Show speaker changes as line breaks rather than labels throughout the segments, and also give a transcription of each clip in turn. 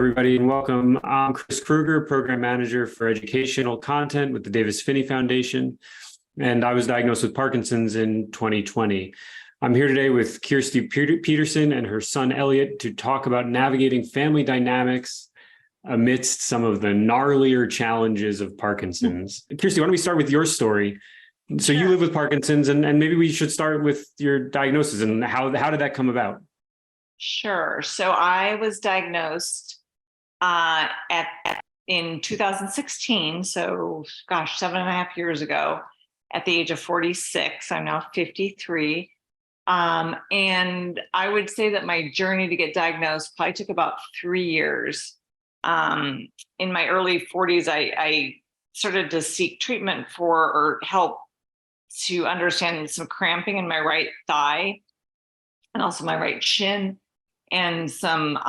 everybody, and welcome. I'm Chris Kruger, Program Manager for Educational Content with the Davis-Phinney Foundation, and I was diagnosed with Parkinson's in 2020. I'm here today with Kirsti Peterson and her son, Elliott, to talk about navigating family dynamics amidst some of the gnarlier challenges of Parkinson's. Kirsti, why don't we start with your story? So you live with Parkinson's, and maybe we should start with your diagnosis and how did that come about?
Sure. So I was diagnosed in 2016. So, gosh, 7.5 years ago, at the age of 46. I'm now 53. And I would say that my journey to get diagnosed probably took about 3 years. In my early 40s, I started to seek treatment or help to understand some cramping in my right thigh and also my right shin. And some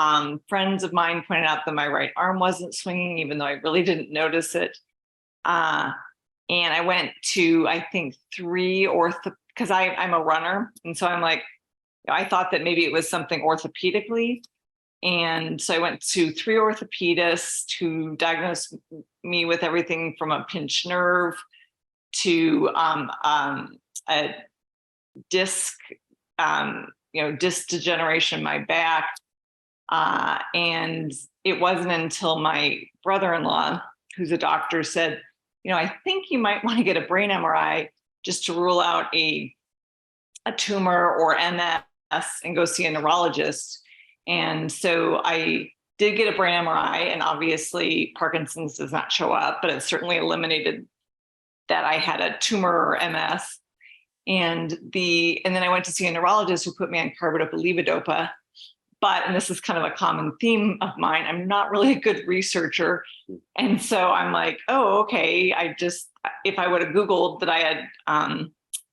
friends of mine pointed out that my right arm wasn't swinging, even though I really didn't notice it. And I went to, I think, 3 because I'm a runner. And so I'm like, I thought that maybe it was something orthopedically. And so I went to 3 orthopedists who diagnosed me with everything from a pinched nerve to a disc, disc degeneration in my back. And it wasn't until my brother-in-law, who's a doctor, said, I think you might want to get a brain MRI just to rule out a tumor or MS and go see a neurologist. And so I did get a brain MRI, and obviously Parkinson's does not show up, but it certainly eliminated that I had a tumor or MS. And then I went to see a neurologist who put me on carbidopa-levodopa. But, and this is kind of a common theme of mine, I'm not really a good researcher. And so I'm like, oh, okay. If I would have Googled that I had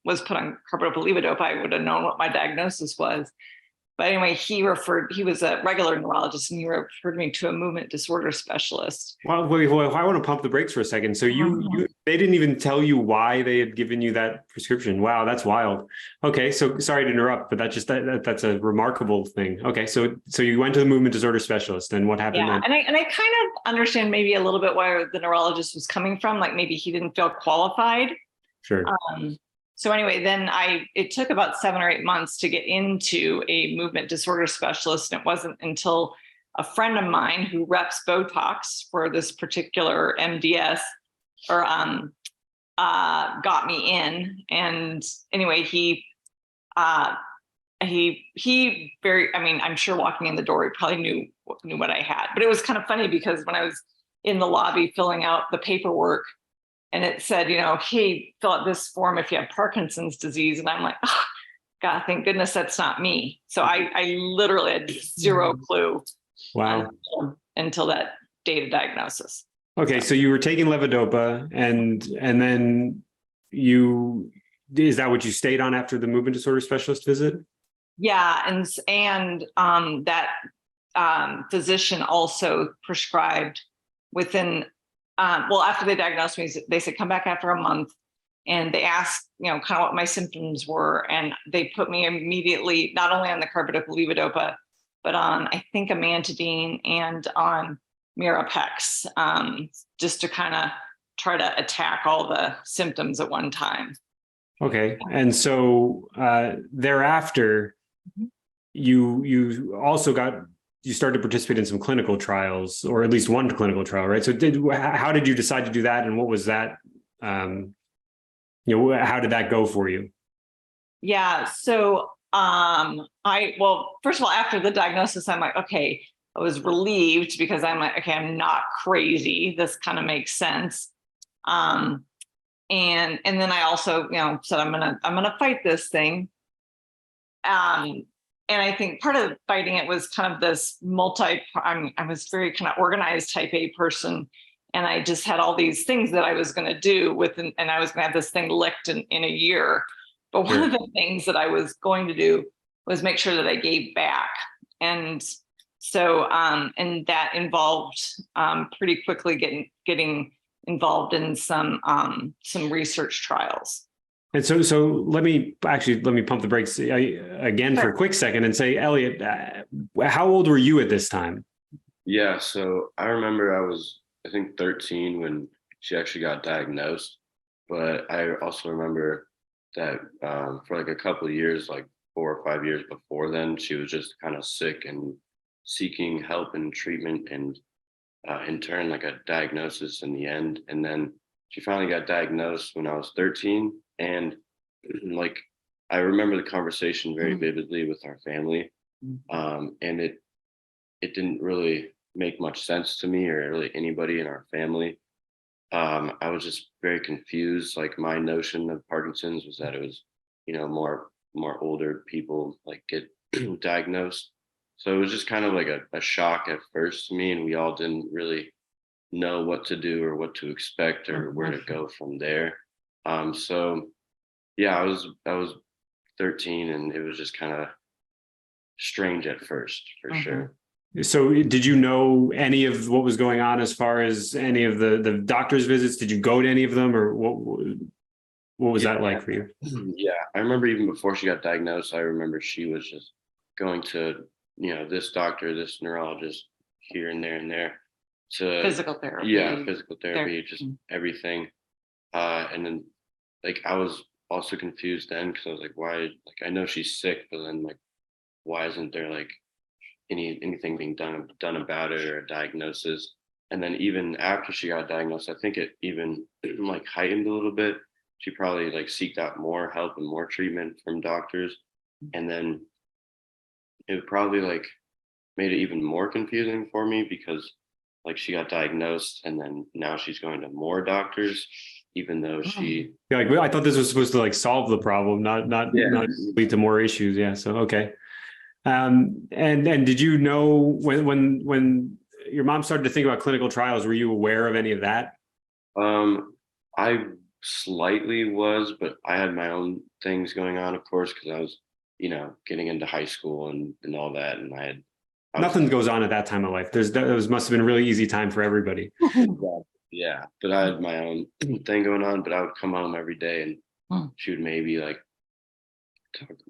was put on carbidopa-levodopa, I would have known what my diagnosis was. But anyway, he was a regular neurologist, and he referred me to a movement disorder specialist.
Well, wait, I want to pump the brakes for a second. So they didn't even tell you why they had given you that prescription. Wow, that's wild. Okay, so sorry to interrupt, but that's a remarkable thing. Okay, so you went to the movement disorder specialist, and what happened then?
And I kind of understand maybe a little bit where the neurologist was coming from. Like maybe he didn't feel qualified.
Sure.
So anyway, then it took about 7 or 8 months to get into a movement disorder specialist. And it wasn't until a friend of mine who reps Botox for this particular MDS got me in. And anyway, he very, I'm sure walking in the door, he probably knew what I had. But it was kind of funny because when I was in the lobby filling out the paperwork, and it said, hey, fill out this form if you have Parkinson's disease. And I'm like, oh, God, thank goodness that's not me. So I literally had zero clue.
Wow.
Until that date of diagnosis.
Okay, so you were taking levodopa, and then is that what you stayed on after the movement disorder specialist visit?
Yeah, and that physician also prescribed within. After they diagnosed me, they said, come back after a month. And they asked, kind of what my symptoms were. And they put me immediately, not only on the carbidopa-levodopa, but on, I think, amantadine and on Mirapex, just to kind of try to attack all the symptoms at one time.
Okay. And so thereafter, you also you started to participate in some clinical trials, or at least one clinical trial, right? So how did you decide to do that? And what was that, how did that go for you?
Yeah. So first of all, after the diagnosis, I'm like, okay, I was relieved because I'm like, okay, I'm not crazy. This kind of makes sense. And then I also, said, I'm going to fight this thing. And I think part of fighting it was kind of this I was very kind of organized type A person. And I just had all these things that I was going to do and I was going to have this thing licked in a year. But one of the things that I was going to do was make sure that I gave back. And so, and that involved pretty quickly getting involved in some research trials.
And so let me pump the brakes again for a quick second and say, Elliott, how old were you at this time?
Yeah, so I remember I was, I think, 13 when she actually got diagnosed. But I also remember that for like a couple of years, like 4 or 5 years before then, she was just kind of sick and seeking help and treatment, and in turn, like a diagnosis in the end. And then she finally got diagnosed when I was 13. And like, I remember the conversation very vividly with our family. And it didn't really make much sense to me or really anybody in our family. I was just very confused. Like my notion of Parkinson's was that it was, more older people like get diagnosed. So it was just kind of like a shock at first to me, and we all didn't really know what to do or what to expect or where to go from there. So yeah, I was 13, and it was just kind of strange at first, for sure.
So did you know any of what was going on as far as any of the doctor's visits? Did you go to any of them, or what was that like for you?
Yeah, I remember even before she got diagnosed, I remember she was just going to, this doctor, this neurologist here and there and there to
Physical therapy.
yeah, physical therapy, just everything. And then like I was also confused then because I was like, why? Like I know she's sick, but then like, why isn't there like anything being done about it or a diagnosis? And then even after she got diagnosed, I think it even like heightened a little bit. She probably like seeked out more help and more treatment from doctors, and then it probably like made it even more confusing for me because like she got diagnosed and then now she's going to more doctors, even though she
Yeah, like I thought this was supposed to like solve the problem, not lead to more issues. Yeah. So okay. And did you know when your mom started to think about clinical trials, were you aware of any of that?
I slightly was, but I had my own things going on, of course, because I was, getting into high school and all that, and I was
Nothing goes on at that time of life. Those must have been a really easy time for everybody.
yeah, but I had my own thing going on. But I would come home every day, and she would maybe like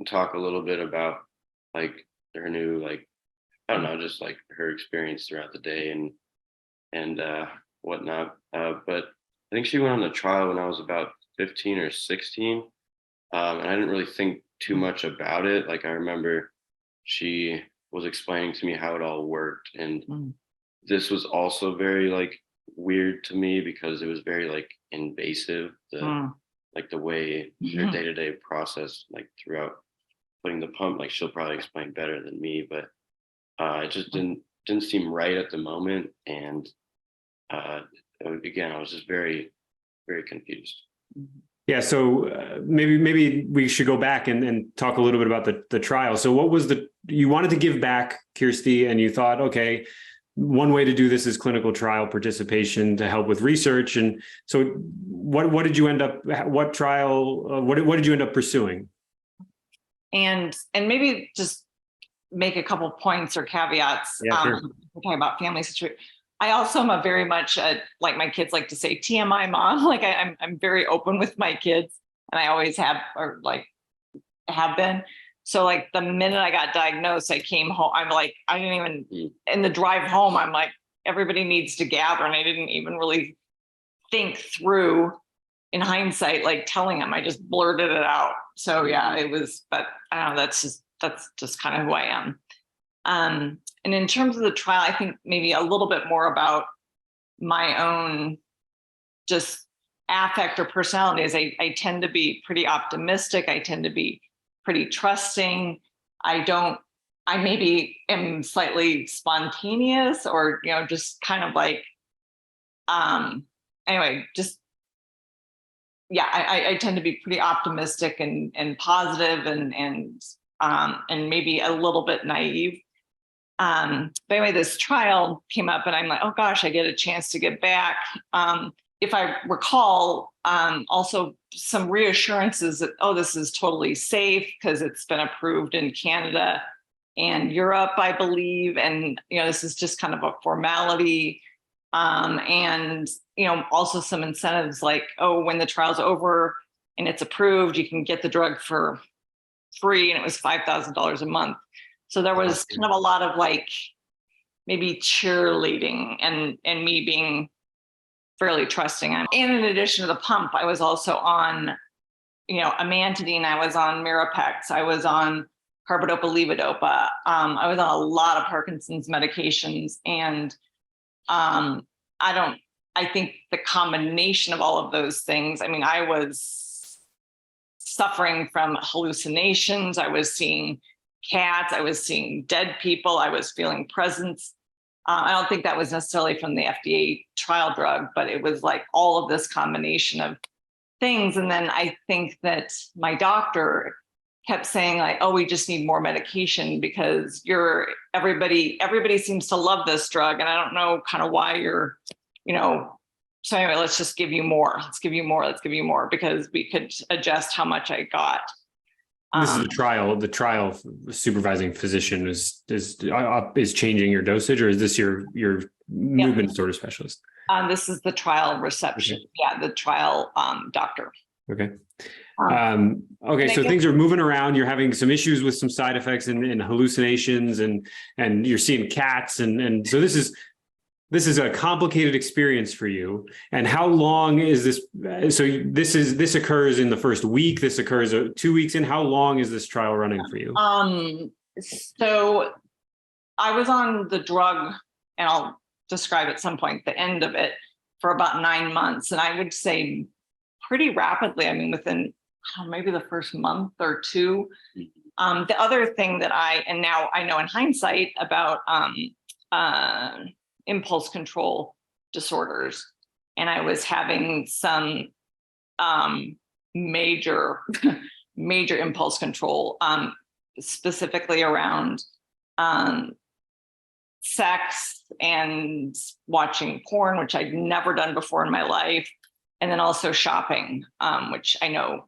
talk a little bit about like her new like I don't know, just like her experience throughout the day and whatnot. But I think she went on the trial when I was about 15 or 16, and I didn't really think too much about it. Like I remember she was explaining to me how it all worked, and this was also very like weird to me because it was very like invasive. Like the way her day-to-day process, like throughout putting the pump, like she'll probably explain better than me, but it just didn't seem right at the moment, and uh, again, I was just very, very confused.
Yeah. So maybe we should go back and talk a little bit about the trial. So what was you wanted to give back, Kirsti, and you thought, okay, one way to do this is clinical trial participation to help with research. And so what did you end up, what trial, what did you end up pursuing?
And maybe just make a couple points or caveats.
Yeah, sure.
We're talking about family situation. I also am a very much like my kids like to say TMI mom. Like I'm very open with my kids, and I always have, or like have been. So like the minute I got diagnosed, I came home. I'm like, I didn't even in the drive home. I'm like, everybody needs to gather, and I didn't even really think through. In hindsight, like telling them, I just blurted it out. So yeah, it was. But I don't know. That's just kind of who I am. And in terms of the trial, I think maybe a little bit more about my own just affect or personality is I tend to be pretty optimistic. I tend to be pretty trusting. I maybe am slightly spontaneous or, just kind of like, anyway, just, yeah, I tend to be pretty optimistic and positive and maybe a little bit naive. But anyway, this trial came up and I'm like, oh gosh, I get a chance to get back. If I recall, also some reassurances that, oh, this is totally safe because it's been approved in Canada and Europe, I believe. And, this is just kind of a formality. And, also some incentives like, oh, when the trial's over and it's approved, you can get the drug for free. And it was $5,000 a month. So there was kind of a lot of like maybe cheerleading and me being fairly trusting. And in addition to the pump, I was also on, amantadine, I was on Mirapex, I was on carbidopa levodopa. I was on a lot of Parkinson's medications. And I think the combination of all of those things, I was suffering from hallucinations. I was seeing cats. I was seeing dead people. I was feeling presence. I don't think that was necessarily from the FDA trial drug, but it was like all of this combination of things. And then I think that my doctor kept saying like, oh, we just need more medication because everybody seems to love this drug. And I don't know kind of why so anyway, let's just give you more. Let's give you more because we could adjust how much I got.
This is the trial. The trial supervising physician is changing your dosage, or is this your movement disorder specialist?
This is the trial reception. Okay. Yeah, the trial doctor.
Okay. Okay. So things are moving around. You're having some issues with some side effects and hallucinations, and you're seeing cats, and so this is a complicated experience for you. And how long is this? So this occurs in the first week. This occurs 2 weeks in. How long is this trial running for you?
So I was on the drug, and I'll describe at some point the end of it, for about 9 months. And I would say pretty rapidly, within maybe the first month or two. The other thing that and now I know in hindsight about impulse control disorders. And I was having some major impulse control, specifically around sex and watching porn, which I'd never done before in my life. And then also shopping, which I know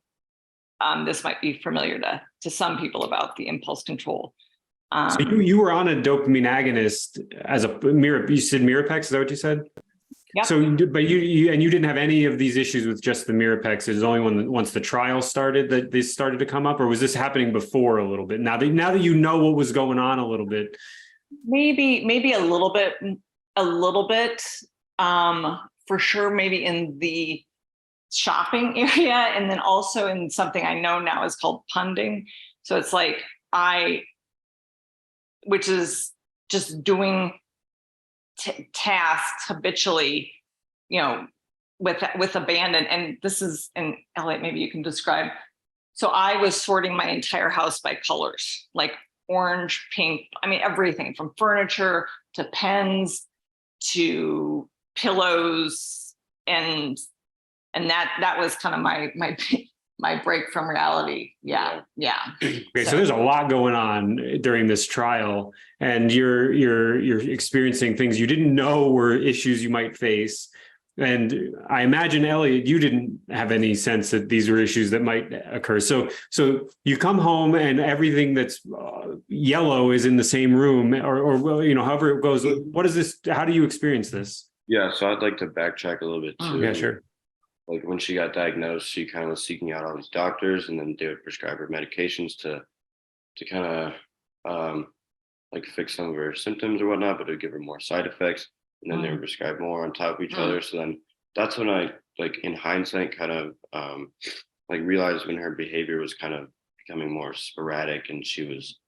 this might be familiar to some people about the impulse control.
So you were on a dopamine agonist as you said Mirapex, is that what you said?
Yeah.
So, but you didn't have any of these issues with just the Mirapex. It was only once the trial started that they started to come up, or was this happening before a little bit? Now that you know what was going on a little bit.
Maybe a little bit, for sure. Maybe in the shopping area, and then also in something I know now is called punding. So it's like which is just doing tasks habitually, with abandon. And this is, and Elliott, maybe you can describe. So I was sorting my entire house by colors, like orange, pink, everything from furniture to pens to pillows. And that was kind of my break from reality. Yeah.
Okay, so there's a lot going on during this trial, and you're experiencing things you didn't know were issues you might face. And I imagine, Elliott, you didn't have any sense that these were issues that might occur. So you come home and everything that's yellow is in the same room, or however it goes. What is this? How do you experience this?
Yeah, so I'd like to backtrack a little bit too.
Yeah, sure.
Like when she got diagnosed, she kind of was seeking out all these doctors, and then they would prescribe her medications to kind of like fix some of her symptoms or whatnot, but it would give her more side effects. And then they would prescribe more on top of each other. So then that's when I, like in hindsight, kind of like realized when her behavior was kind of becoming more sporadic, and she was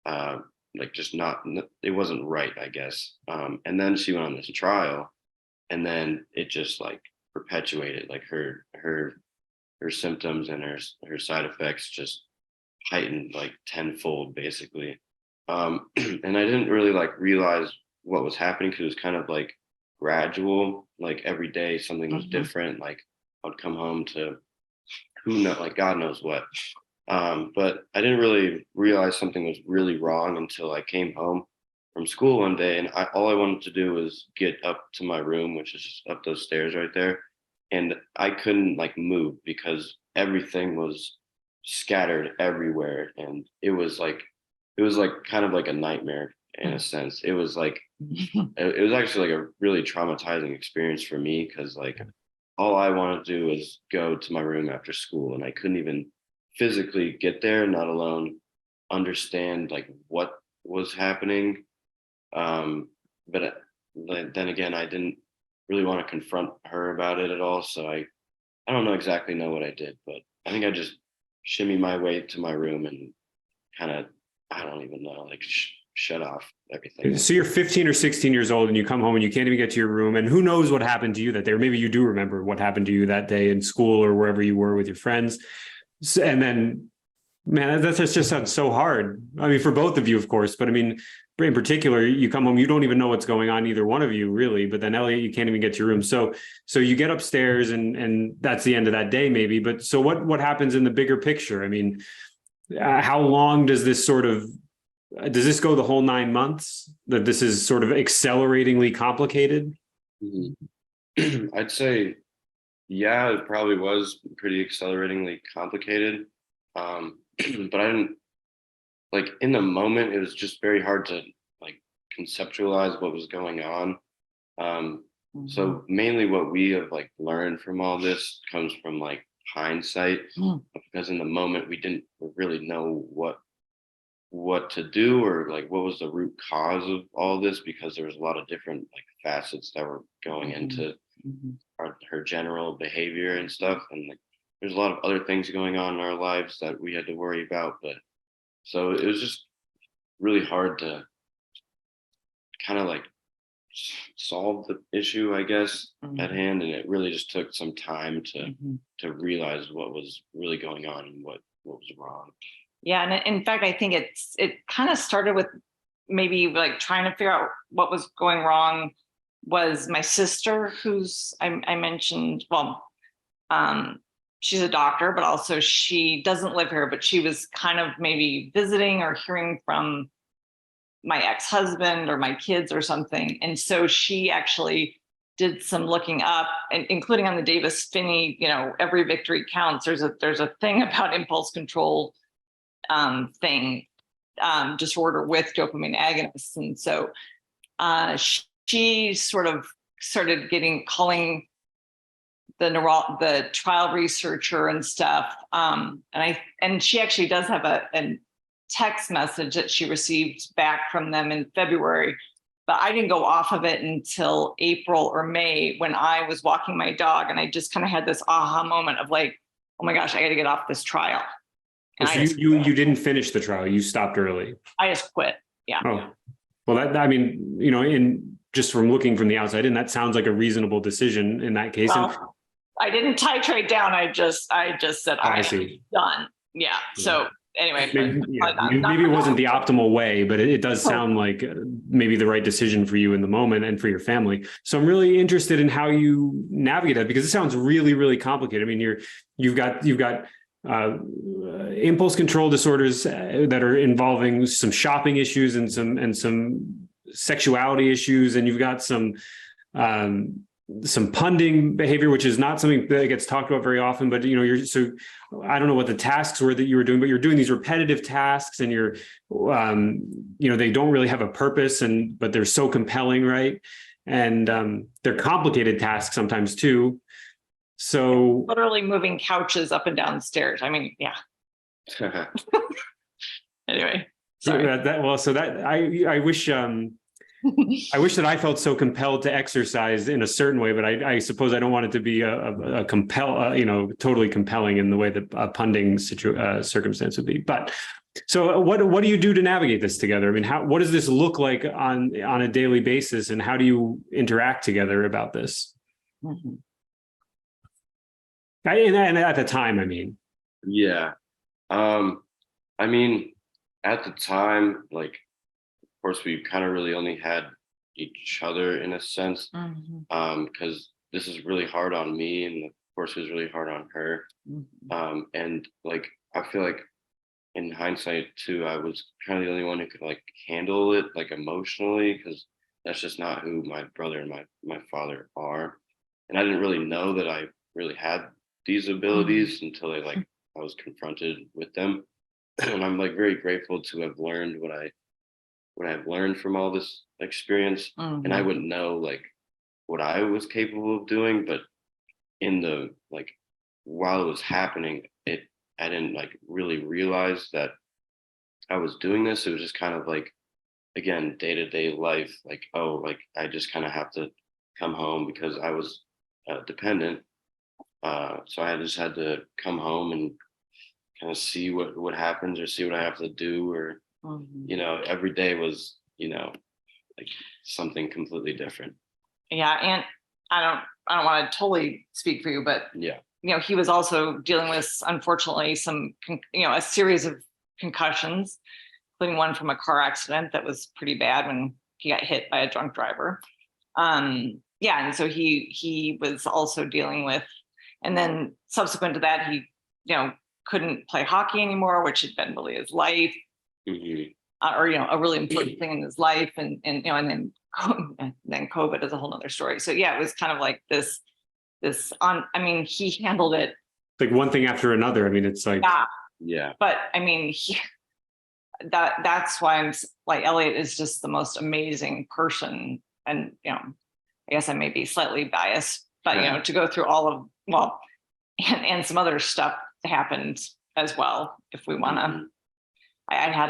like just it wasn't right, I guess. And then she went on this trial, and then it just like perpetuated, like her symptoms and her side effects just heightened like tenfold basically. And I didn't really like realize what was happening because it was kind of like gradual, like every day something was different. Like I'd come home to like God knows what. But I didn't really realize something was really wrong until I came home from school one day, and all I wanted to do was get up to my room, which is just up those stairs right there. And I couldn't like move because everything was scattered everywhere. And it was like kind of like a nightmare in a sense. It was like, it was actually like a really traumatizing experience for me, because like all I wanted to do was go to my room after school, and I couldn't even physically get there, not alone understand like what was happening. then again, I didn't really want to confront her about it at all. So I don't know exactly know what I did, but I think I just shimmy my way to my room and kind of, I don't even know, like shut off everything.
So you're 15 or 16 years old and you come home and you can't even get to your room, and who knows what happened to you that day, or maybe you do remember what happened to you that day in school or wherever you were with your friends. And then, man, that just sounds so hard. I mean, for both of you, of course, but I mean, in particular, you come home, you don't even know what's going on, either one of you really, but then Elliott, you can't even get to your room. So you get upstairs and that's the end of that day maybe, but so what happens in the bigger picture? I mean, how long does this does this go the whole 9 months, that this is sort of acceleratingly complicated?
Mm-hmm. I'd say, yeah, it probably was pretty acceleratingly complicated. But I didn't, like, in the moment, it was just very hard to like conceptualize what was going on. So mainly what we have like learned from all this comes from like hindsight, because in the moment we didn't really know what to do, or like what was the root cause of all this, because there was a lot of different like facets that were going into her general behavior and stuff, and like there's a lot of other things going on in our lives that we had to worry about. But so it was just really hard to kind of like solve the issue, I guess, at hand, and it really just took some time to realize what was really going on and what was wrong.
Yeah, and in fact, I think it kind of started with maybe like trying to figure out what was going wrong. Was my sister, who's I mentioned, well, she's a doctor, but also she doesn't live here, but she was kind of maybe visiting or hearing from my ex-husband or my kids or something. And so she actually did some looking up, and including on the Davis Phinney, every victory counts. There's a thing about impulse control disorder with dopamine agonists. And so she sort of started calling the trial researcher and stuff. And she actually does have a text message that she received back from them in February, but I didn't go off of it until April or May, when I was walking my dog, and I just kind of had this aha moment of like, oh my gosh, I got to get off this trial. And
so you didn't finish the trial, you stopped early.
I just quit. Yeah.
Oh, well, I mean, in just from looking from the outside in, that sounds like a reasonable decision in that case.
Well, I didn't titrate down. I just said,
I see.
Done. Yeah. So anyway,
maybe it wasn't the optimal way, but it does sound like maybe the right decision for you in the moment and for your family. So I'm really interested in how you navigate that, because it sounds really, really complicated. I mean, you've got impulse control disorders that are involving some shopping issues and some sexuality issues, and you've got some punding behavior, which is not something that gets talked about very often. But so I don't know what the tasks were that you were doing, but you're doing these repetitive tasks, and you're they don't really have a purpose, but they're so compelling, right? And they're complicated tasks sometimes too. So
literally moving couches up and down stairs. I mean, yeah. Anyway, sorry.
I wish I wish that I felt so compelled to exercise in a certain way, but I suppose I don't want it to be a totally compelling in the way that a punding circumstance would be. But so what do you do to navigate this together? I mean, what does this look like on a daily basis, and how do you interact together about this? And at the time, I mean.
Yeah. I mean, at the time, like, of course, we kind of really only had each other in a sense, because this is really hard on me, and of course, it was really hard on her. And like, I feel like in hindsight too, I was kind of the only one who could like handle it like emotionally, because that's just not who my brother and my father are. And I didn't really know that I really had these abilities until I was confronted with them. And I'm like very grateful to have learned what I've learned from all this experience. And I wouldn't know like what I was capable of doing, but in the like while it was happening, I didn't like really realize that I was doing this. It was just kind of like again, day-to-day life, like, oh, like I just kind of have to come home because I was dependent. So I just had to come home and kind of see what happens, or see what I have to do, or every day was, like something completely different.
Yeah, and I don't want to totally speak for you, but
Yeah.
he was also dealing with, unfortunately, a series of concussions, including one from a car accident that was pretty bad when he got hit by a drunk driver. Yeah, and so he was also dealing with, and then subsequent to that, he couldn't play hockey anymore, which had been really his life, or a really important thing in his life, and then COVID is a whole nother story. So yeah, it was kind of like this on. I mean, he handled it
like one thing after another. I mean, it's like
yeah.
But I mean, that's why I'm like, Elliott is just the most amazing person, and I guess I may be slightly biased, but to go through all of and some other stuff happened as well. If we want to, I had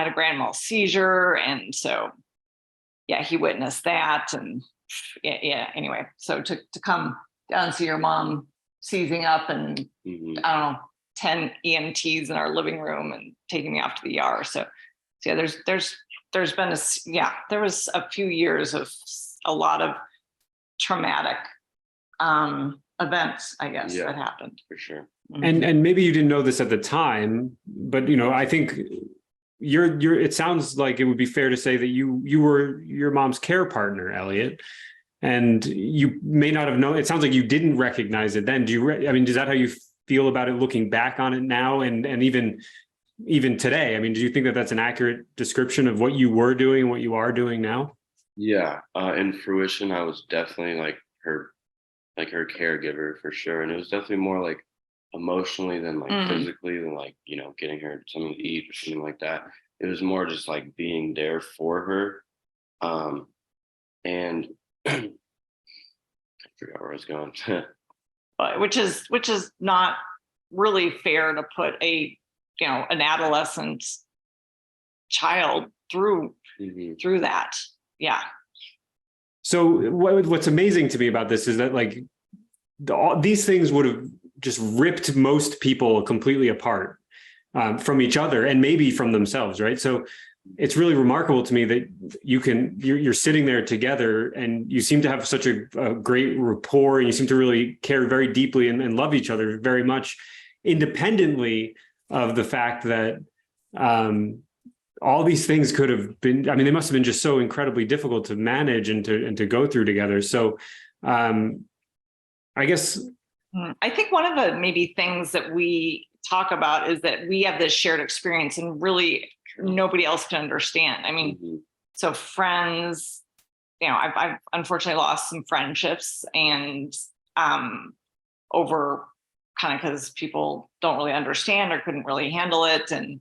a grand mal seizure, and so he witnessed that, and anyway, so to come down and see your mom seizing up, and I don't know, 10 EMTs in our living room and taking me off to the ER. So yeah, there's been there was a few years of a lot of traumatic events, I guess, that happened.
For sure.
And maybe you didn't know this at the time, but I think it sounds like it would be fair to say that you were your mom's care partner, Elliott, and you may not have known. It sounds like you didn't recognize it then. Is that how you feel about it looking back on it now, and even today? I mean, do you think that that's an accurate description of what you were doing and what you are doing now?
Yeah, in fruition, I was definitely like her caregiver for sure, and it was definitely more like emotionally than like physically, than like getting her something to eat or something like that. It was more just like being there for her, and I forgot where I was going.
Which is not really fair to put an adolescent child through that. Yeah.
So what's amazing to me about this is that like these things would have just ripped most people completely apart from each other, and maybe from themselves, right? So it's really remarkable to me that you're sitting there together, and you seem to have such a great rapport, and you seem to really care very deeply and love each other very much, independently of the fact that all these things could have been, they must have been just so incredibly difficult to manage and to go through together. So I guess,
I think one of the maybe things that we talk about is that we have this shared experience, and really nobody else can understand. I mean, so friends, I've unfortunately lost some friendships, and over kind of because people don't really understand or couldn't really handle it. And,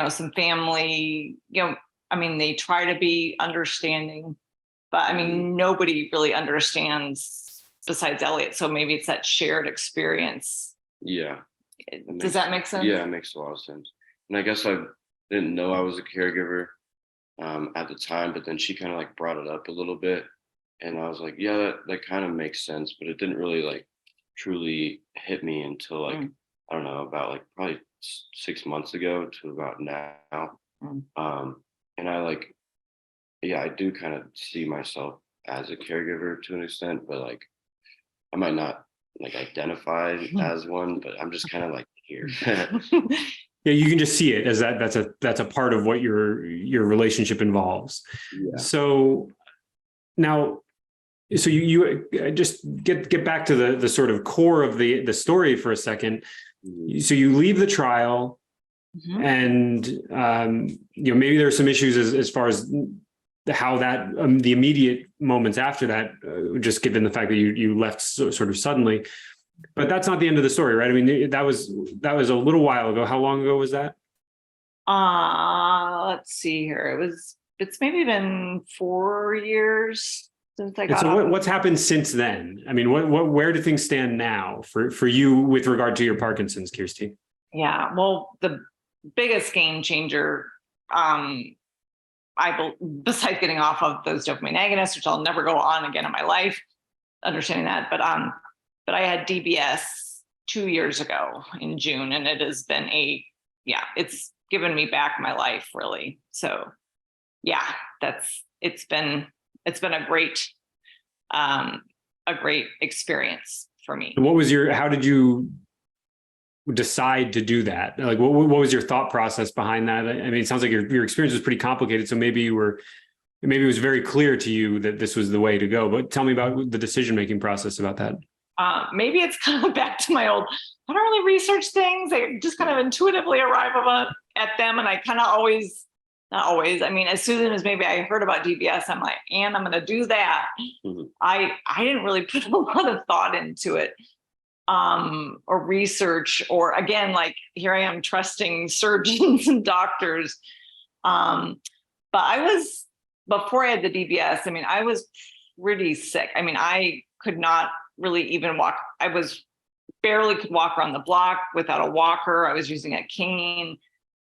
some family, they try to be understanding, but nobody really understands besides Elliott. So maybe it's that shared experience.
Yeah.
Does that make sense?
Yeah, it makes a lot of sense. And I guess I didn't know I was a caregiver at the time, but then she kind of like brought it up a little bit, and I was like, yeah, that kind of makes sense, but it didn't really like truly hit me until like I don't know, about like probably 6 months ago to about now. And I do kind of see myself as a caregiver to an extent, but like I might not like identify as one, but I'm just kind of like here.
Yeah, you can just see it as that's a part of what your relationship involves.
Yeah.
So now, so you just get back to the sort of core of the story for a second. So you leave the trial, and maybe there are some issues as far as how that the immediate moments after that, just given the fact that you left sort of suddenly. But that's not the end of the story, right? I mean, that was a little while ago. How long ago was that?
Let's see here. It's maybe been 4 years since I got.
So what's happened since then? I mean, where do things stand now for you with regard to your Parkinson's, Kirsti?
Yeah, well, the biggest game changer besides getting off of those dopamine agonists, which I'll never go on again in my life, understanding that, but I had DBS 2 years ago in June, and it has been it's given me back my life, really. So yeah, it's been a great experience for me.
What was how did you decide to do that? Like, what was your thought process behind that? I mean, it sounds like your experience was pretty complicated. So maybe it was very clear to you that this was the way to go, but tell me about the decision-making process about that.
Maybe it's kind of back to my old, I don't really research things. I just kind of intuitively arrive at them. And I kind of not always, I mean, as soon as maybe I heard about DBS, I'm like, and I'm going to do that. Mm-hmm. I didn't really put a lot of thought into it. Or research, or again, like here I am trusting surgeons and doctors. But before I had the DBS, I mean, I was pretty sick. I mean, I could not really even walk. I barely could walk around the block without a walker. I was using a cane.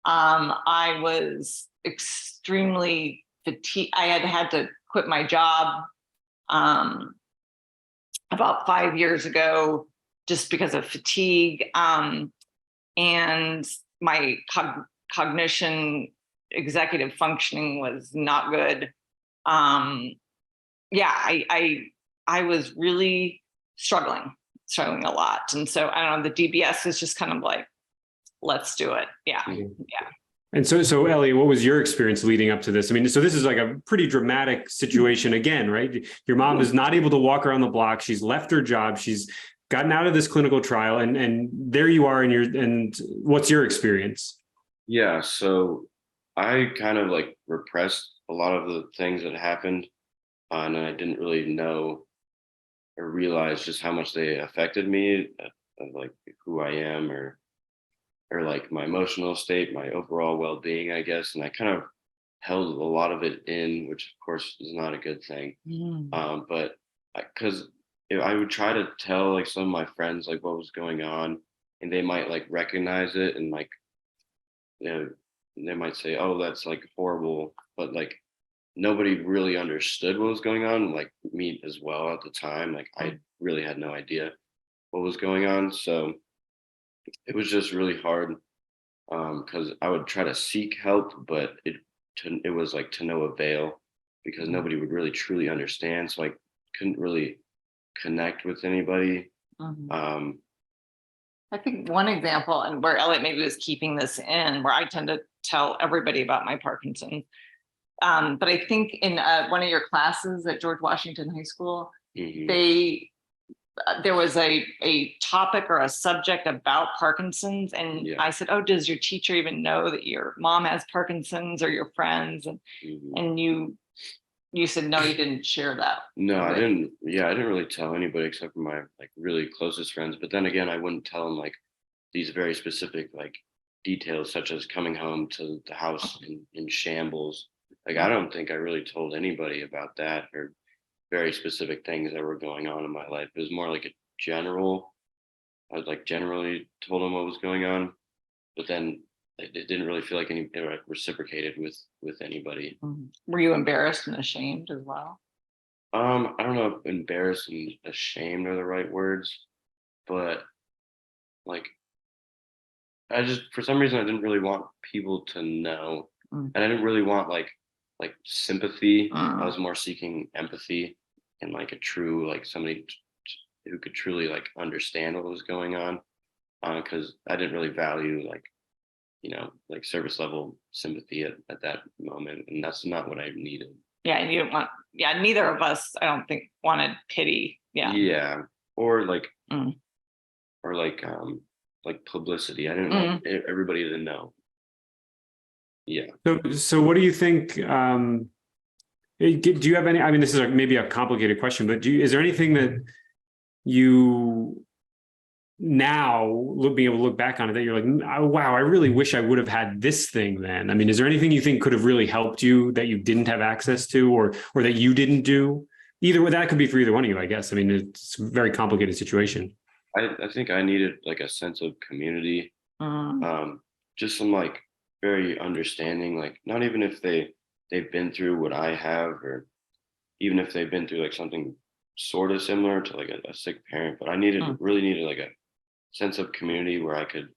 I was extremely fatigued. I had to quit my job about 5 years ago, just because of fatigue, and my cognition, executive functioning was not good. I was really struggling a lot. And so I don't know, the DBS is just kind of like, let's do it. Yeah. Mm-hmm. Yeah.
And so Ellie, what was your experience leading up to this? I mean, so this is like a pretty dramatic situation again, right? Your mom is not able to walk around the block. She's left her job. She's gotten out of this clinical trial, and there you are, and what's your experience?
Yeah, so I kind of like repressed a lot of the things that happened, and I didn't really know or realize just how much they affected me, of like who I am, or like my emotional state, my overall well-being, I guess. And I kind of held a lot of it in, which of course is not a good thing. But because I would try to tell like some of my friends like what was going on, and they might like recognize it, and like, you know, they might say, oh, that's like horrible, but like nobody really understood what was going on, like me as well at the time. Like I really had no idea what was going on. So it was just really hard, because I would try to seek help, but it was like to no avail, because nobody would really truly understand. So I couldn't really connect with anybody.
Mm-hmm. I think one example, and where Elliott maybe was keeping this in, where I tend to tell everybody about my Parkinson's, but I think in one of your classes at George Washington High School, mm-hmm. There was a topic or a subject about Parkinson's, and I said, oh, does your teacher even know that your mom has Parkinson's, or your friends? And mm-hmm. and you said, no, you didn't share that.
No, I didn't. Yeah, I didn't really tell anybody except for my like really closest friends. But then again, I wouldn't tell them like these very specific like details, such as coming home to the house in shambles. Like, I don't think I really told anybody about that, or very specific things that were going on in my life. It was more like a general, I was like generally told them what was going on, but then it didn't really feel like it reciprocated with anybody.
Mm-hmm. Were you embarrassed and ashamed as well?
I don't know if embarrassed and ashamed are the right words, but like, I just, for some reason, I didn't really want people to know, and I didn't really want like sympathy. I was more seeking empathy, and like a true, like somebody who could truly like understand what was going on, because I didn't really value like, you know, like service level sympathy at that moment, and that's not what I needed.
Yeah, and you didn't want, neither of us, I don't think, wanted pity.
Yeah, or like publicity. I didn't want everybody to know. Yeah.
So what do you think? Do you have any? I mean, this is maybe a complicated question, but is there anything that you now being able to look back on it that you're like, oh, wow, I really wish I would have had this thing then? I mean, is there anything you think could have really helped you that you didn't have access to, or that you didn't do? Either way, that could be for either one of you, I guess. I mean, it's a very complicated situation.
I think I needed like a sense of community, just some like very understanding, like not even if they they've been through what I have, or even if they've been through like something sort of similar to like a sick parent. But I really needed like a sense of community where I could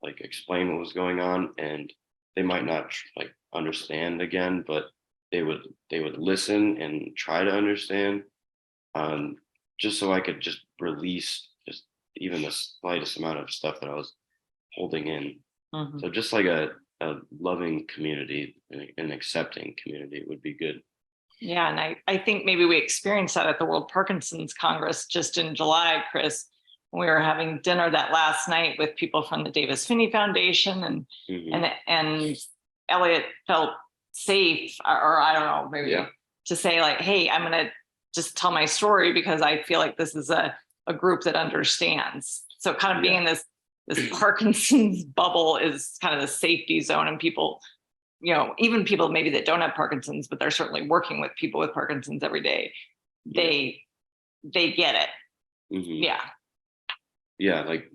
like explain what was going on, and they might not like understand again, but they would listen and try to understand, just so I could just release just even the slightest amount of stuff that I was holding in. So just like a loving community, an accepting community would be good.
Yeah, and I think maybe we experienced that at the World Parkinson's Congress just in July, Chris. We were having dinner that last night with people from the Davis-Phinney Foundation, and Elliott felt safe, or I don't know, maybe to say like, hey, I'm going to just tell my story because I feel like this is a group that understands. So kind of being in this Parkinson's bubble is kind of the safety zone, and people, even people maybe that don't have Parkinson's, but they're certainly working with people with Parkinson's every day. They get it.
Yeah, like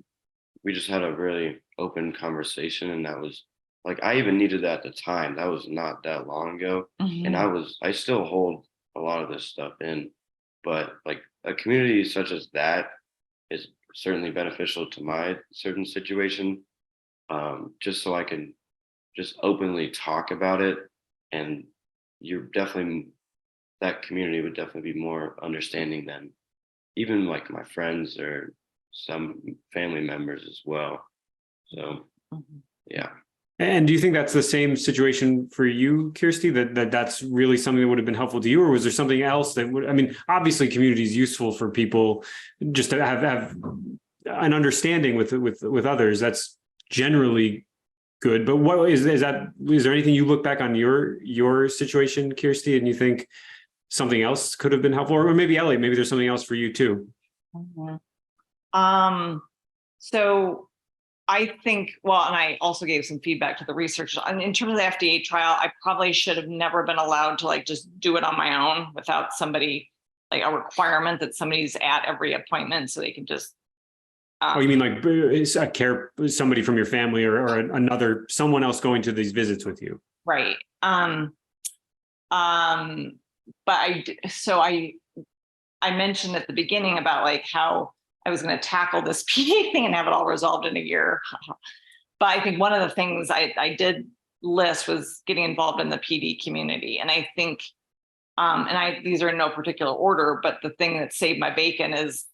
we just had a really open conversation, and that was like, I even needed that at the time. That was not that long ago. And I still hold a lot of this stuff in, but like a community such as that is certainly beneficial to my certain situation. Just so I can just openly talk about it. And that community would definitely be more understanding than even like my friends or some family members as well. So, yeah.
And do you think that's the same situation for you, Kirsti, that's really something that would have been helpful to you? Or was there something else that would, I mean, obviously community is useful for people just to have an understanding with others. That's generally good. But what is there anything you look back on your situation, Kirsti, and you think something else could have been helpful? Or maybe Elliott, maybe there's something else for you too.
So I think, and I also gave some feedback to the researchers. And in terms of the FDA trial, I probably should have never been allowed to like just do it on my own without somebody, like a requirement that somebody's at every appointment so they can just.
You mean like somebody from your family or someone else going to these visits with you?
Right. But I mentioned at the beginning about like how I was going to tackle this PD thing and have it all resolved in a year. But I think one of the things I did list was getting involved in the PD community. And I think, these are in no particular order, but the thing that saved my bacon is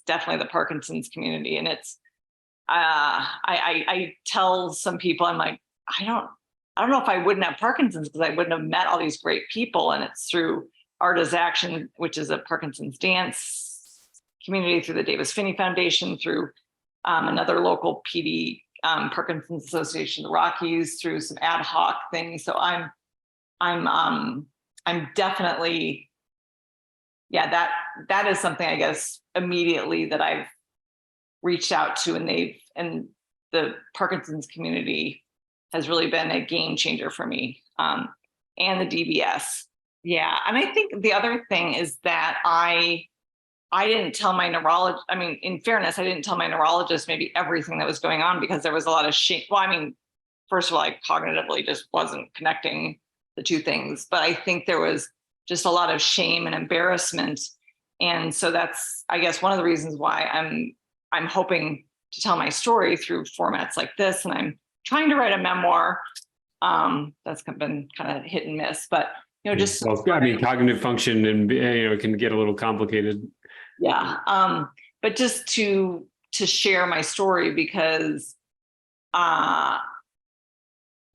definitely the Parkinson's community. And it's, I tell some people, I'm like, I don't know if I wouldn't have Parkinson's because I wouldn't have met all these great people. And it's through Art is Action, which is a Parkinson's dance community, through the Davis-Phinney Foundation, through another local PD Parkinson's Association, the Rockies, through some ad hoc things. So I'm definitely, that is something I guess immediately that I've reached out to, and the Parkinson's community has really been a game changer for me, and the DBS. Yeah. And I think the other thing is that I didn't tell my neurologist, I mean, in fairness, I didn't tell my neurologist maybe everything that was going on because there was a lot of shame. Well, I mean, first of all, I cognitively just wasn't connecting the two things, but I think there was just a lot of shame and embarrassment. And so that's, I guess, one of the reasons why I'm hoping to tell my story through formats like this. And I'm trying to write a memoir. That's been kind of hit and miss, but just.
Well, I mean, cognitive function and it can get a little complicated.
Yeah. But just to share my story because,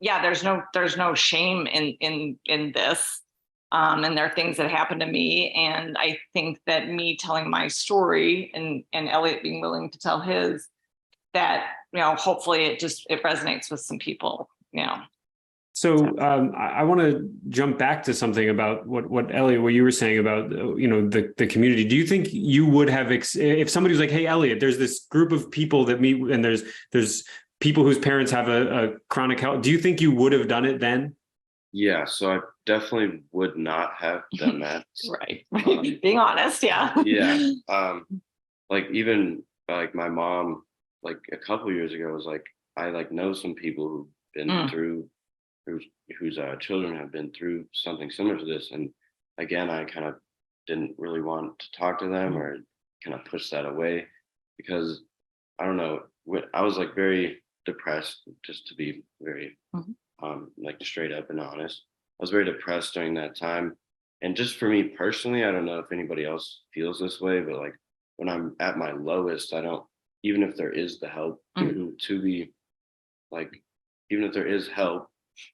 there's no shame in this. And there are things that happened to me. And I think that me telling my story and Elliott being willing to tell his, that, hopefully it resonates with some people,
So I want to jump back to something about what Elliott, what you were saying about, the community. Do you think you would have, if somebody was like, hey, Elliott, there's this group of people that meet and there's people whose parents have a chronic health. Do you think you would have done it then?
Yeah, so I definitely would not have done that.
Right. Being honest. Yeah.
Yeah. Like even like my mom, like a couple years ago was like, I like know some people who've been through whose children have been through something similar to this. And again, I kind of didn't really want to talk to them, or kind of push that away, because I don't know, I was like very depressed, just to be very like straight up and honest. I was very depressed during that time. And just for me personally, I don't know if anybody else feels this way, but like when I'm at my lowest, I don't, even if there is the help to be like, even if there is help,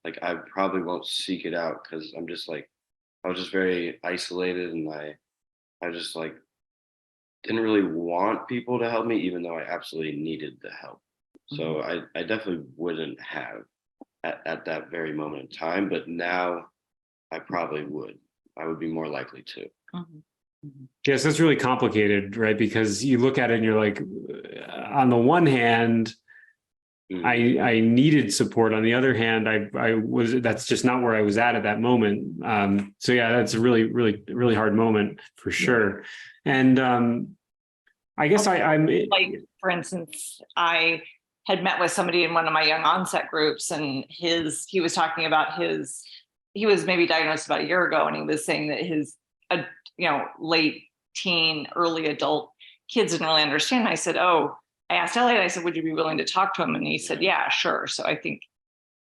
like I probably won't seek it out, because I'm just like, I was just very isolated, and I just like didn't really want people to help me, even though I absolutely needed the help. So I definitely wouldn't have at that very moment in time, but now I probably would. I would be more likely to.
Yes, that's really complicated, right? Because you look at it and you're like, on the one hand, I needed support. On the other hand, that's just not where I was at that moment. So yeah, that's a really hard moment for sure. And I guess I'm
like, for instance, I had met with somebody in one of my young onset groups, and he was talking about he was maybe diagnosed about a year ago, and he was saying that his late teen, early adult kids didn't really understand. And I said, I asked Elliott, I said, would you be willing to talk to him? And he said, yeah, sure. So I think,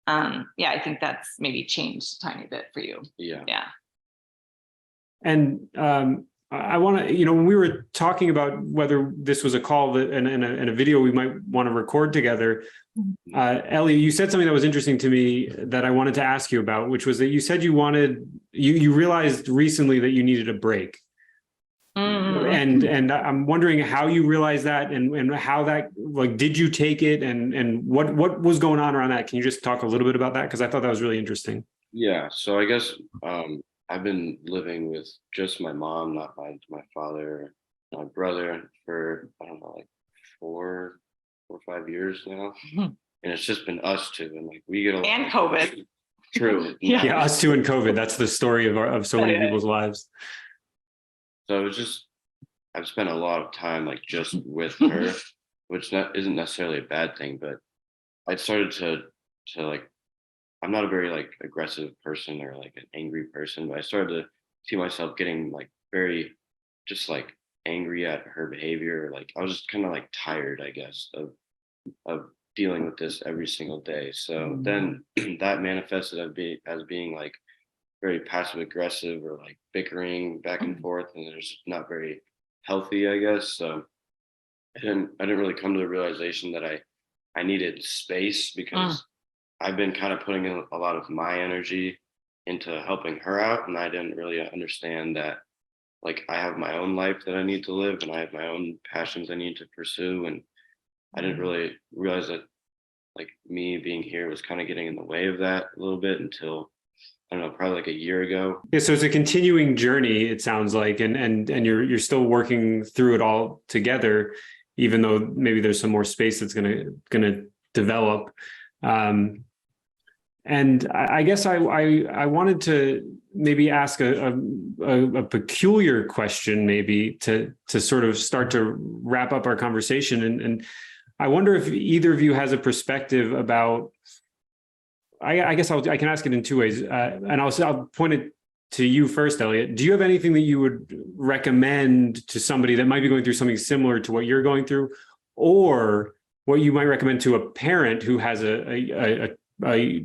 I think that's maybe changed a tiny bit for you.
Yeah.
And I want to, when we were talking about whether this was a call and a video we might want to record together, Ellie, you said something that was interesting to me that I wanted to ask you about, which was that you said you realized recently that you needed a break. And I'm wondering how you realized that, and how that, like, did you take it, and what was going on around that? Can you just talk a little bit about that? Because I thought that was really interesting.
Yeah. So I guess I've been living with just my mom, not my father, my brother, for I don't know, like 4 or 5 years now, and it's just been us two, and like we get a lot
and COVID.
True.
Yeah, us two and COVID. That's the story of so many people's lives.
So it was just, I've spent a lot of time like just with her, which isn't necessarily a bad thing, but I started to like, I'm not a very like aggressive person or like an angry person, but I started to see myself getting like very just like angry at her behavior. Like I was just kind of like tired, I guess, of dealing with this every single day. So then that manifested as being like very passive aggressive, or like bickering back and forth, and it's not very healthy, I guess. So I didn't really come to the realization that I needed space, because I've been kind of putting in a lot of my energy into helping her out, and I didn't really understand that like I have my own life that I need to live, and I have my own passions I need to pursue, and I didn't really realize that like me being here was kind of getting in the way of that a little bit until, I don't know, probably like a year ago.
Yeah, so it's a continuing journey, it sounds like, and you're still working through it all together, even though maybe there's some more space that's gonna develop. And I guess I wanted to maybe ask a peculiar question, maybe to sort of start to wrap up our conversation, and I wonder if either of you has a perspective about. I guess I can ask it in two ways, and I'll point it to you first, Elliott. Do you have anything that you would recommend to somebody that might be going through something similar to what you're going through, or what you might recommend to a parent who has a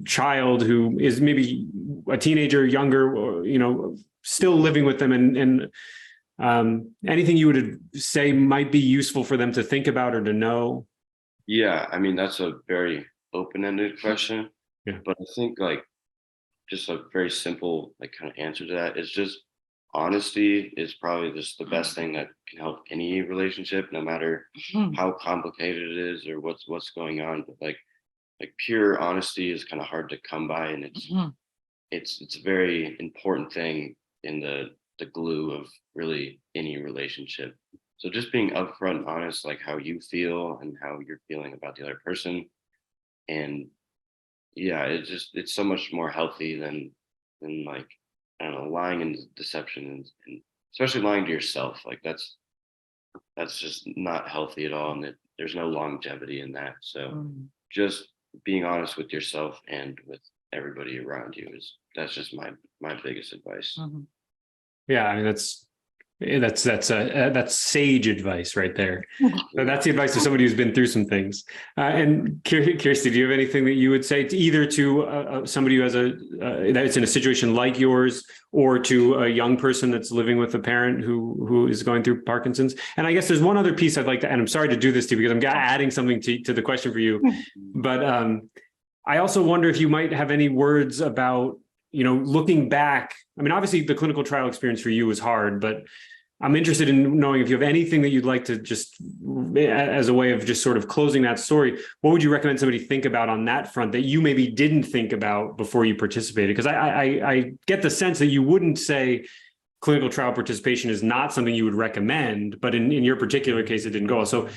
child who is maybe a teenager, younger, or still living with them, and anything you would say might be useful for them to think about or to know?
Yeah, I mean, that's a very open-ended question.
Yeah.
But I think like just a very simple like kind of answer to that is just honesty is probably just the best thing that can help any relationship, no matter how complicated it is or what's going on. But like pure honesty is kind of hard to come by, and it's a very important thing in the glue of really any relationship. So just being upfront and honest, like how you feel and how you're feeling about the other person, and yeah, it's so much more healthy than like, I don't know, lying and deception, and especially lying to yourself. Like that's just not healthy at all, and there's no longevity in that. So just being honest with yourself and with everybody around you. That's just my biggest advice.
Mhm.
Yeah, I mean, that's sage advice right there. That's the advice of somebody who's been through some things. And Kirsti, do you have anything that you would say to either to somebody who has that's in a situation like yours, or to a young person that's living with a parent who is going through Parkinson's? And I guess there's one other piece I'd like to, and I'm sorry to do this to you because I'm adding something to the question for you, but I also wonder if you might have any words about, looking back. I mean, obviously the clinical trial experience for you was hard, but I'm interested in knowing if you have anything that you'd like to just, as a way of just sort of closing that story, what would you recommend somebody think about on that front that you maybe didn't think about before you participated? Because I get the sense that you wouldn't say clinical trial participation is not something you would recommend, but in your particular case, it didn't go. So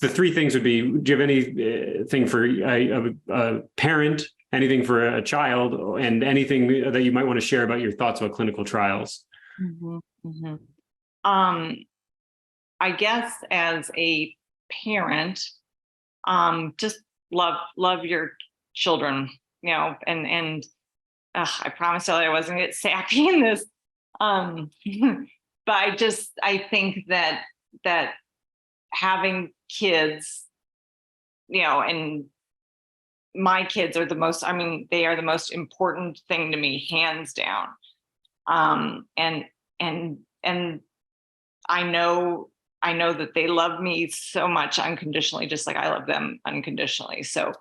the three things would be, do you have anything for a parent, anything for a child, and anything that you might want to share about your thoughts about clinical trials?
Mm-hmm, mm-hmm. I guess as a parent, just love your children, and I promised Elliott I wasn't gonna get sappy in this. But I think that having kids, and my kids are they are the most important thing to me, hands down. And I know that they love me so much unconditionally, just like I love them unconditionally. So,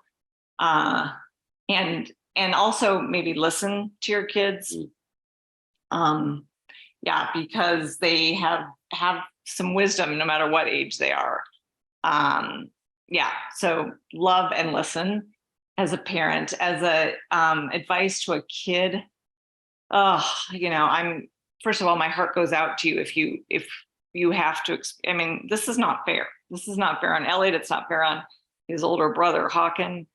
and also maybe listen to your kids. Because they have some wisdom no matter what age they are. So love and listen as a parent. As a advice to a kid, first of all, my heart goes out to you if you have to. This is not fair. This is not fair on Elliott. It's not fair on his older brother Hawken.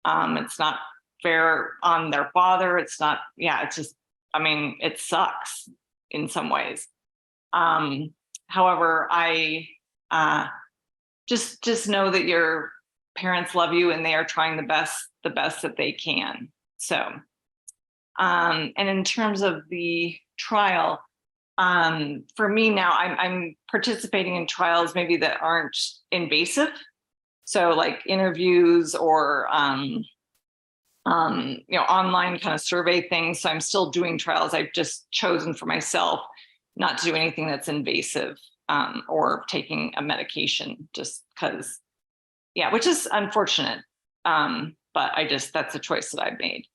It's not fair on their father. It's not. It's just. It sucks in some ways. However, I just know that your parents love you and they are trying the best that they can. So, and in terms of the trial, for me now, I'm participating in trials maybe that aren't invasive. So like interviews or, online kind of survey things. So I'm still doing trials. I've just chosen for myself not to do anything that's invasive, or taking a medication just because, which is unfortunate. But that's a choice that I've made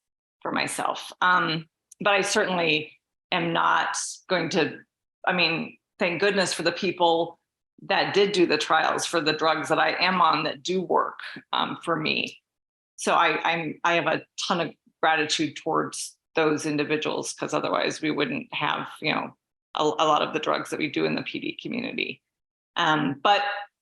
for myself. But I certainly am not going to, thank goodness for the people that did do the trials for the drugs that I am on that do work for me. So I have a ton of gratitude towards those individuals, because otherwise we wouldn't have, a lot of the drugs that we do in the PD community. But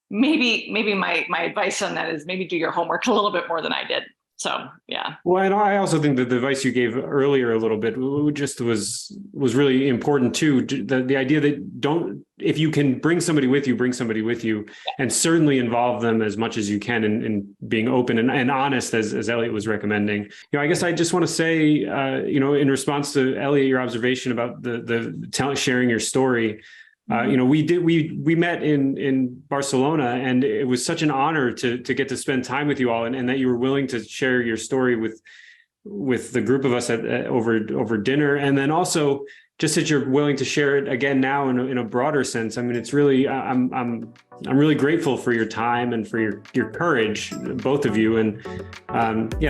maybe my advice on that is maybe do your homework a little bit more than I did. So, yeah. Well,
and I also think that the advice you gave earlier a little bit just was really important too. The idea that if you can bring somebody with you, and certainly involve them as much as you can in being open and honest, as Elliott was recommending. I guess I just want to say, in response to Elliott, your observation about the sharing your story. We met in Barcelona, and it was such an honor to get to spend time with you all, and that you were willing to share your story with the group of us over dinner, and then also just that you're willing to share it again now in a broader sense. It's really I'm really grateful for your time and for your courage, both of you, and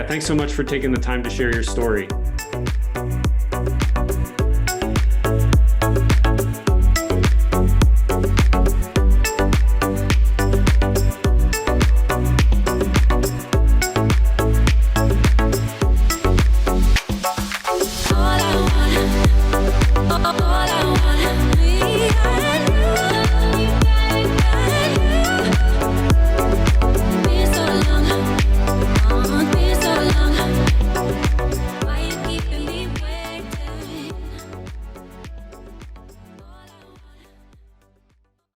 thanks so much for taking the time to share your story.